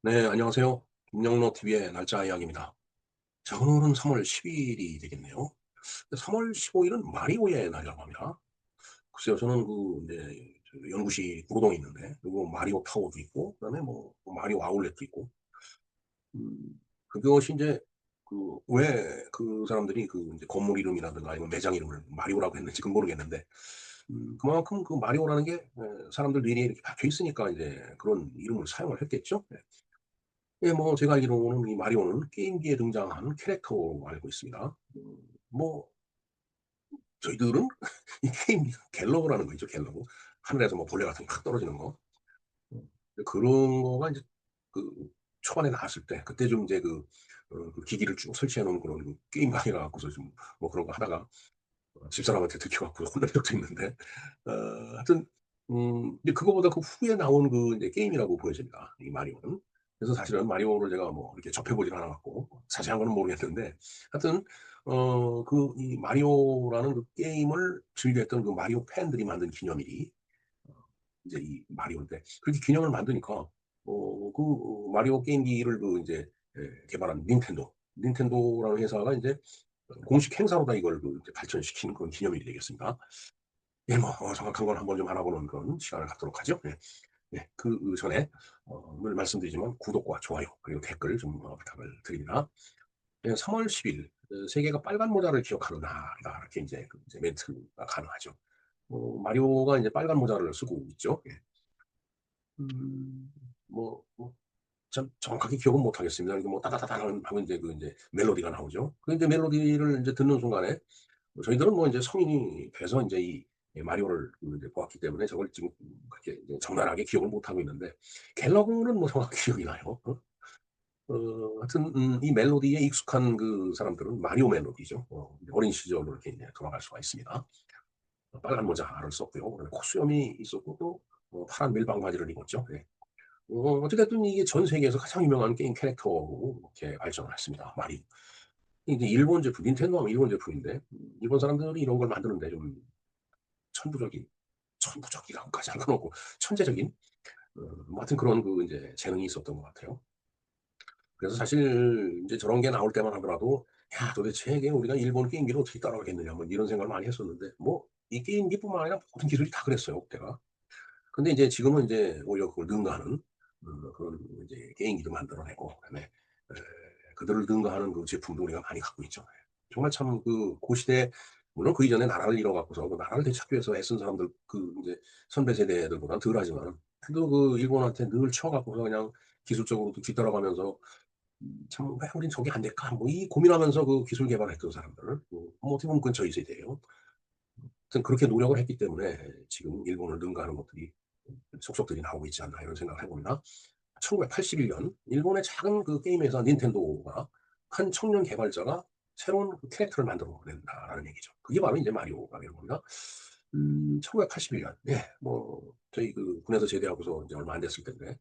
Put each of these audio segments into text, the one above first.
네, 안녕하세요. 김영로 TV의 날짜 이야기입니다. 자, 오늘은 3월 10일이 되겠네요. 3월 15일은 마리오의 날이라고 합니다. 글쎄요, 저는 이제, 연구시 구로동에 있는데, 그리고 마리오 타워도 있고, 그다음에 마리오 아울렛도 있고, 그것이 이제, 왜 그 사람들이 이제 건물 이름이라든가 아니면 매장 이름을 마리오라고 했는지 그건 모르겠는데, 그만큼 그 마리오라는 게, 사람들 뇌리에 이렇게 박혀 있으니까 이제 그런 이름을 사용을 했겠죠. 네. 예, 제가 알기로는 이 마리오는 게임기에 등장하는 캐릭터로 알고 있습니다. 뭐 저희들은 이 게임 갤러그라는 거 있죠, 갤러그. 하늘에서 벌레 같은 게 확 떨어지는 거. 음. 그런 거가 이제 그 초반에 나왔을 때 그때 좀 이제 그 기기를 쭉 설치해 놓은 그런 게임방에 가 갖고서 좀 그런 거 하다가 집사람한테 들켜 갖고 혼난 적도 있는데 하여튼 이제 그거보다 그 후에 나온 이제 게임이라고 보여집니다, 이 마리오는. 그래서 사실은 마리오를 제가 이렇게 접해 보질 않아 갖고 자세한 거는 모르겠는데 하여튼 이 마리오라는 그 게임을 즐겼던 그 마리오 팬들이 만든 기념일이 이제 이 마리오인데 그렇게 기념을 만드니까 마리오 게임기를 이제 개발한 닌텐도라는 회사가 이제 공식 행사로다 이걸 이제 발전시킨 그런 기념일이 되겠습니다. 예, 정확한 걸 한번 좀 알아보는 그런 시간을 갖도록 하죠. 예. 예. 그 전에 늘 말씀드리지만 구독과 좋아요 그리고 댓글 좀 부탁을 드립니다. 예, 3월 10일 세계가 빨간 모자를 기억하는 날이다. 이렇게 이제 멘트가 가능하죠. 마리오가 이제 빨간 모자를 쓰고 있죠. 예. 음, 참 정확하게 기억은 못 하겠습니다. 이게 따다다다 하면 이제 멜로디가 나오죠. 그 이제 멜로디를 이제 듣는 순간에 저희들은 이제 성인이 돼서 이제 이 마리오를 이제 보았기 때문에 저걸 지금 그렇게 이제 적나라하게 기억을 못 하고 있는데 갤러그는 정확히 기억이 나요. 하여튼 이 멜로디에 익숙한 그 사람들은 마리오 멜로디죠. 어린 시절로 이렇게 이제 돌아갈 수가 있습니다. 빨간 모자를 썼고요. 그다음에 콧수염이 있었고 또 파란 밀방 바지를 입었죠. 예. 어찌 됐든 이게 전 세계에서 가장 유명한 게임 캐릭터로 이렇게 발전을 했습니다, 마리오. 이제 일본 제품, 닌텐도 하면 일본 제품인데 일본 사람들이 이런 걸 만드는데 좀 천부적인, 천부적이라고까지 안 그러고 천재적인 하여튼 그런 이제 재능이 있었던 것 같아요. 그래서 사실 이제 저런 게 나올 때만 하더라도 야, 도대체 이게 우리가 일본 게임기를 어떻게 따라가겠느냐 이런 생각을 많이 했었는데 이 게임기뿐만 아니라 모든 기술이 다 그랬어요, 그때가. 근데 이제 지금은 이제 오히려 그걸 능가하는 그런 이제 게임기도 만들어내고 그다음에 그들을 능가하는 그 제품도 우리가 많이 갖고 있죠. 정말 참 그 시대에 물론 그 이전에 나라를 잃어 갖고서 그 나라를 되찾기 위해서 애쓴 사람들 이제 선배 세대들보다는 덜하지만 그래도 그 일본한테 늘 쳐 갖고서 그냥 기술적으로도 뒤따라가면서 참 '왜 우린 저게 안 될까?' 이 고민하면서 그 기술 개발했던 사람들 어떻게 보면 그건 저희 세대예요. 하여튼 그렇게 노력을 했기 때문에 지금 일본을 능가하는 것들이 속속들이 나오고 있지 않나 이런 생각을 해 봅니다. 1981년 일본의 작은 그 게임 회사 닌텐도가 한 청년 개발자가 새로운 캐릭터를 만들어 낸다라는 얘기죠. 그게 바로 이제 마리오가 되는 겁니다. 1981 년. 예. 저희 군에서 제대하고서 이제 얼마 안 됐을 텐데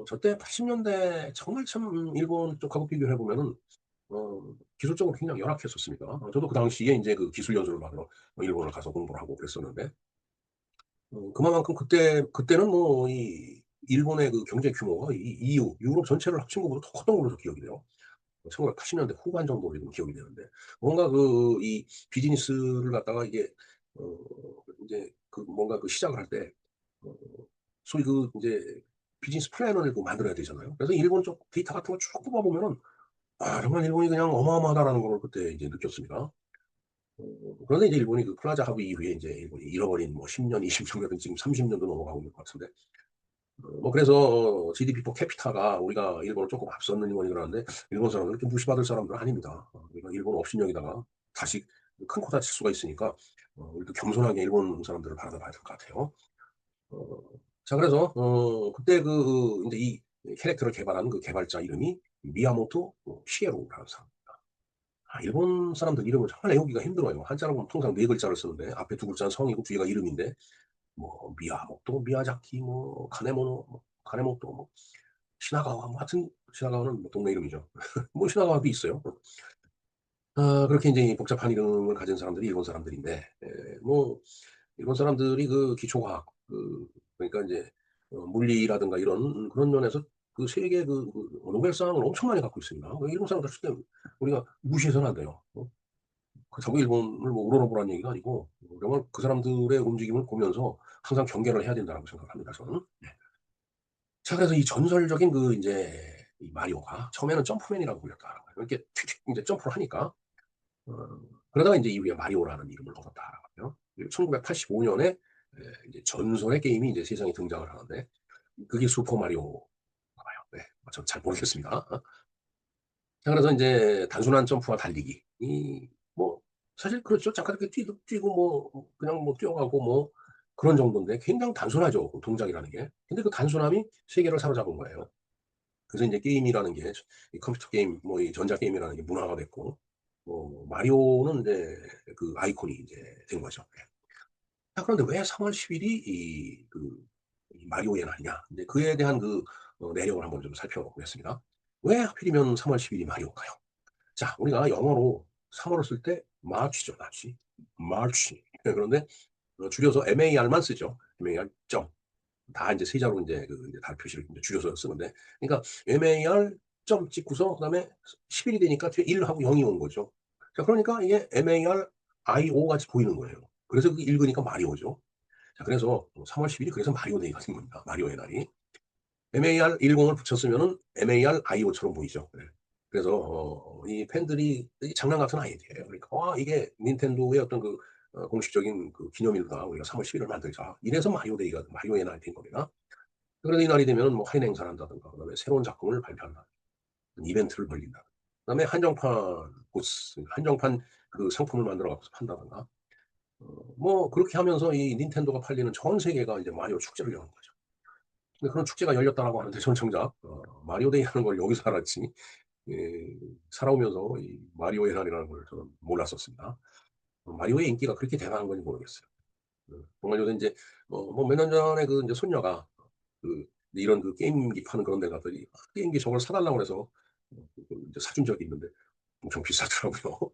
저때 80 년대 정말 참 일본 쪽하고 비교해 보면은 기술적으로 굉장히 열악했었습니다. 저도 그 당시에 인제 그 기술 연수를 받으러 일본을 가서 공부를 하고 그랬었는데 그만큼 그때는 이 일본의 그 경제 규모가 이 EU 유럽 전체를 합친 것보다 더 컸던 걸로 저 기억이 돼요. 1980 년대 후반 정도로 지금 기억이 되는데 뭔가 이 비즈니스를 갖다가 이게 어 인제 뭔가 시작을 할 때 어 소위 인제 비즈니스 플랜을 만들어야 되잖아요. 그래서 일본 쪽 데이터 같은 거 쭉 뽑아 보면은 정말 일본이 그냥 어마어마하다라는 걸 그때 이제 느꼈습니다. 그런데 이제 일본이 그 플라자 합의 이후에 인제 일본이 잃어버린 10 년, 20 년이든 지금 30 년도 넘어가고 있는 것 같은데 그래서 GDP 퍼 캐피타가 우리가 일본을 쪼끔 앞섰느니 뭐니 그러는데 일본 사람들은 이렇게 무시받을 사람들은 아닙니다. 우리가 일본 업신여기다가 다시 큰 코 다칠 수가 있으니까 우리도 겸손하게 일본 사람들을 바라봐야 될 것 같아요. 어 자 그래서 그때 인제 이 캐릭터를 개발한 그 개발자 이름이 미야모토 시게루라는 사람. 일본 사람들 이름을 정말 외우기가 힘들어요. 한자로 보면 통상 네 글자를 쓰는데 앞에 두 글자는 성이고 뒤가 이름인데 미야모토, 미야자키, 카네모노, 카네모토, 시나가와 하여튼 시나가와는 동네 이름이죠. 시나가와도 있어요. 그렇게 인제 복잡한 이름을 가진 사람들이 일본 사람들인데 일본 사람들이 기초과학 그러니까 인제 물리라든가 이런 그런 면에서 그 세계 노벨상을 엄청 많이 갖고 있습니다. 일본 사람들 절대 우리가 무시해서는 안 돼요. 그렇다고 일본을 뭐 우러러보라는 얘기가 아니고 정말 그 사람들의 움직임을 보면서 항상 경계를 해야 된다고 생각을 합니다. 저는. 네. 자, 그래서 이 전설적인 이제 이 마리오가 처음에는 점프맨이라고 불렸다. 이렇게 휙휙 이제 점프를 하니까 어, 그러다가 이제 이후에 마리오라는 이름을 얻었다라고 하요. 1985년에 이제 전설의 게임이 이제 세상에 등장을 하는데 그게 슈퍼 마리오인가요? 네, 전 잘 모르겠습니다. 자, 그래서 이제 단순한 점프와 달리기. 뭐, 사실 그렇죠. 잠깐 이렇게 뛰고 그냥 뛰어가고 그런 정도인데 굉장히 단순하죠. 그 동작이라는 게. 근데 그 단순함이 세계를 사로잡은 거예요. 그래서 이제 게임이라는 게, 이 컴퓨터 게임, 이 전자 게임이라는 게 문화가 됐고, 마리오는 이제 그 아이콘이 이제 된 거죠. 예. 자, 그런데 왜 3월 10일이 이 마리오의 날이냐. 이제 그에 대한 내용을 한번 좀 살펴보겠습니다. 왜 하필이면 3월 10일이 마리오일까요? 자, 우리가 영어로 3월을 쓸 때 마치죠, 마치. 마치. 그런데 줄여서 MAR만 쓰죠. MAR 점. 다 이제 세자로 이제 다 표시를 이제 줄여서 쓰는데, 그러니까 MAR 점 찍고서 그다음에 10일이 되니까 뒤에 1하고 0이 온 거죠. 자, 그러니까 이게 MAR IO 같이 보이는 거예요. 그래서 그게 읽으니까 마리오죠. 자, 그래서 3월 10일이 그래서 마리오 데이가 된 겁니다. 마리오의 날이. MAR 10을 붙였으면은 MAR IO처럼 보이죠. 네. 그래서 이 팬들이 장난 같은 아이디어예요. 그러니까 이게 닌텐도의 어떤 공식적인 기념일이다. 우리가 3월 10일을 만들자. 이래서 마리오 데이가 마리오의 날이 된 겁니다. 그래서 이 날이 되면 뭐 할인 행사를 한다든가, 그다음에 새로운 작품을 발표한다, 이벤트를 벌린다. 그다음에 한정판 부스, 한정판 상품을 만들어 갖고 판다든가. 뭐 그렇게 하면서 이 닌텐도가 팔리는 전 세계가 이제 마리오 축제를 여는 거죠. 근데 그런 축제가 열렸다라고 하는데 전 정작 마리오 데이라는 걸 여기서 알았지. 예, 살아오면서 이 마리오의 날이라는 걸 저는 몰랐었습니다. 마리오의 인기가 그렇게 대단한 건지 모르겠어요. 정말 요새 이제 뭐 몇 년 전에 이제 손녀가 그 이런 게임기 파는 그런 데 갔더니 게임기 저걸 사달라고 그래서 이제 사준 적이 있는데 엄청 비싸더라고요.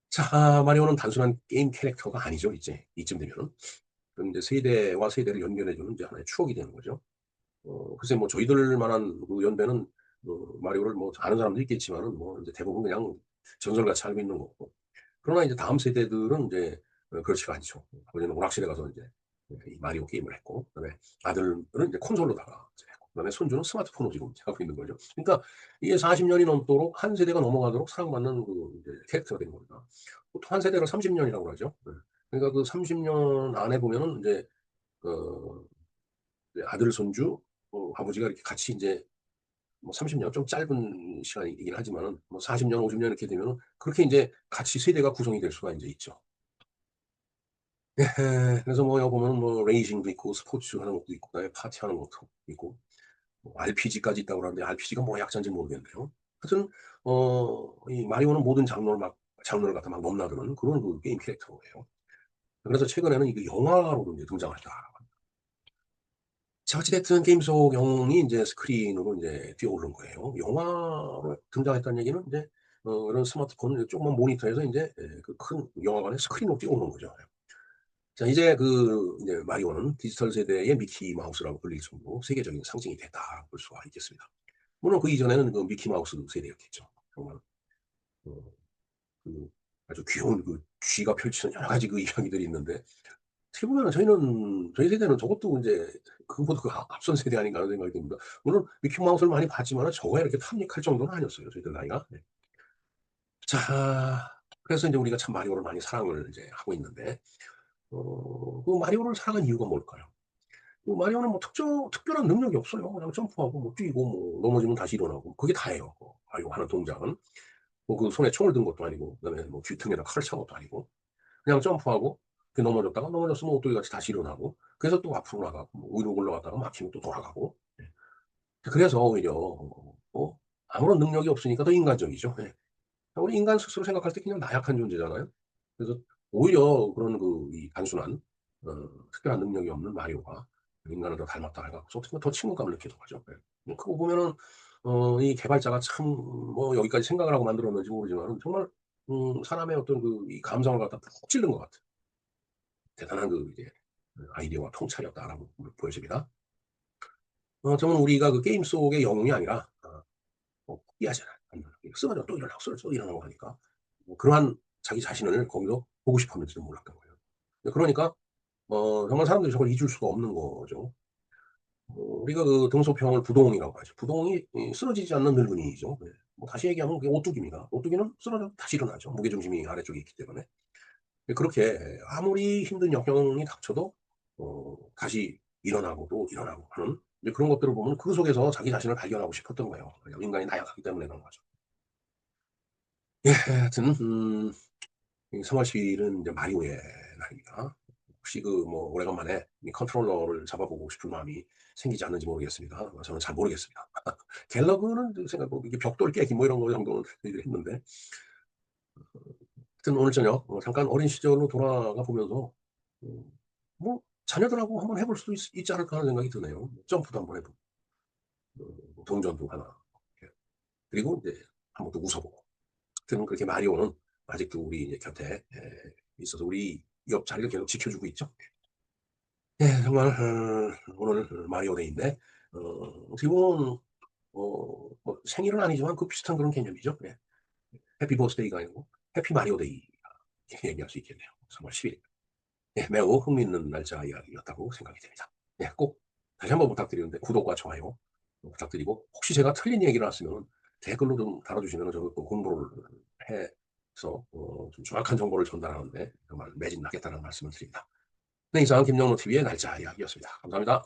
자, 마리오는 단순한 게임 캐릭터가 아니죠, 이제 이쯤 되면은. 그럼 이제 세대와 세대를 연결해주는 이제 하나의 추억이 되는 거죠. 글쎄 뭐 저희들만한 연배는 마리오를 뭐 아는 사람도 있겠지만은 뭐 이제 대부분 그냥 전설같이 알고 있는 거고. 그러나 이제 다음 세대들은 이제 그렇지가 않죠. 아버지는 오락실에 가서 이제 이 마리오 게임을 했고, 그다음에 아들은 이제 콘솔로다가 이제 했고, 그다음에 손주는 스마트폰으로 지금 하고 있는 거죠. 그러니까 이게 40년이 넘도록 한 세대가 넘어가도록 사랑받는 이제 캐릭터가 된 겁니다. 보통 한 세대를 30년이라고 하죠. 네. 그러니까 그 30년 안에 보면은 이제 어, 아들, 손주, 아버지가 이렇게 같이 이제 뭐 30년 좀 짧은 시간이긴 하지만은 뭐 40년, 50년 이렇게 되면은 그렇게 이제 같이 세대가 구성이 될 수가 이제 있죠. 예, 그래서 뭐 여기 보면 뭐 레이싱도 있고 스포츠 하는 것도 있고 그다음에 파티하는 것도 있고 뭐 RPG까지 있다고 그러는데 RPG가 뭐 약자인지 모르겠네요. 하여튼 이 마리오는 모든 장르를 갖다 막 넘나드는 그런 게임 캐릭터예요. 그래서 최근에는 이게 영화로도 이제 등장했다. 자, 어찌됐든 게임 속 영웅이 이제 스크린으로 이제 뛰어오른 거예요. 영화로 등장했다는 얘기는 이제 이런 스마트폰 조그만 모니터에서 이제 큰 영화관에 스크린으로 뛰어오는 거죠. 자, 이제 이제 마리오는 디지털 세대의 미키 마우스라고 불릴 정도로 세계적인 상징이 됐다 볼 수가 있겠습니다. 물론 그 이전에는 미키 마우스 세대였겠죠. 정말 어, 그 아주 귀여운 쥐가 펼치는 여러 가지 이야기들이 있는데 어떻게 보면 저희 세대는 저것도 이제 그거보다 앞선 세대 아닌가 하는 생각이 듭니다. 물론 미키 마우스를 많이 봤지만 저거에 이렇게 탐닉할 정도는 아니었어요. 저희들 나이가. 네. 자, 그래서 이제 우리가 참 마리오를 많이 사랑을 이제 하고 있는데 그 마리오를 사랑한 이유가 뭘까요? 마리오는 뭐 특별한 능력이 없어요. 그냥 점프하고 뛰고 넘어지면 다시 일어나고 그게 다예요. 마리오 하는 동작은. 뭐 손에 총을 든 것도 아니고 그다음에 뭐 뒤통에다 칼을 찬 것도 아니고 그냥 점프하고 넘어졌다가 넘어졌으면 오뚜기 같이 다시 일어나고 그래서 또 앞으로 나가고 위로 올라갔다가 막히면 또 돌아가고. 예. 그래서 오히려 아무런 능력이 없으니까 더 인간적이죠. 예. 우리 인간 스스로 생각할 때 그냥 나약한 존재잖아요. 그래서 오히려 그런 이 단순한 특별한 능력이 없는 마리오가 인간을 더 닮았다 해가 어떻게 보면 더 친근감을 느끼는 거죠. 예. 그거 보면은 이 개발자가 참 여기까지 생각을 하고 만들었는지 모르지만 정말 사람의 어떤 이 감성을 갖다 푹 찔른 것 같아요. 대단한 이제 아이디어와 통찰이었다라고 보여집니다. 저는 우리가 그 게임 속의 영웅이 아니라 포기하잖아. 쓰러져 또 일어나고 쓰러져 또 일어나고 하니까 그러한 자기 자신을 거기서 보고 싶었는지는 몰랐던 거예요. 그러니까 정말 사람들이 저걸 잊을 수가 없는 거죠. 우리가 그 등소평을 부동이라고 하죠. 부동이 쓰러지지 않는 늙은이죠. 네. 뭐 다시 얘기하면 그게 오뚜기입니다. 오뚜기는 쓰러져도 다시 일어나죠. 무게중심이 아래쪽에 있기 때문에. 그렇게 아무리 힘든 역경이 닥쳐도 다시 일어나고 또 일어나고 하는 이제 그런 것들을 보면 그 속에서 자기 자신을 발견하고 싶었던 거예요. 인간이 나약하기 때문에 그런 거죠. 예 하여튼 이 3월 10 일은 이제 마리오의 날입니다. 혹시 그 뭐 오래간만에 이 컨트롤러를 잡아보고 싶은 마음이 생기지 않는지 모르겠습니다. 저는 잘 모르겠습니다. 갤러그는 생각 뭐 이게 벽돌 깨기 뭐 이런 거 정도는 저희들이 했는데 하여튼 오늘 저녁 잠깐 어린 시절로 돌아가 보면서 음 뭐 '자녀들하고 한번 해볼 수도 있지 않을까.' 하는 생각이 드네요. 점프도 한번 해 보고 동전도 하나 이렇게 그리고 이제 한번 또 웃어 보고. 하여튼 그렇게 마리오는 아직도 우리 이제 곁에 있어서 우리 옆자리를 계속 지켜주고 있죠. 예 정말 오늘 마리오 데이인데 어떻게 보면 뭐 생일은 아니지만 그 비슷한 그런 개념이죠. 예. 해피 버스데이가 아니고 해피 마리오 데이 이렇게 얘기할 수 있겠네요. 3월 10일. 예 매우 흥미있는 날짜 이야기였다고 생각이 됩니다. 예 꼭 다시 한번 부탁드리는데 구독과 좋아요 부탁드리고 혹시 제가 틀린 얘기를 나왔으면 댓글로 좀 달아주시면 저도 또 공부를 해서 좀 정확한 정보를 전달하는 데 정말 매진하겠다는 말씀을 드립니다. 네 이상 김영로 TV의 날짜 이야기였습니다. 감사합니다.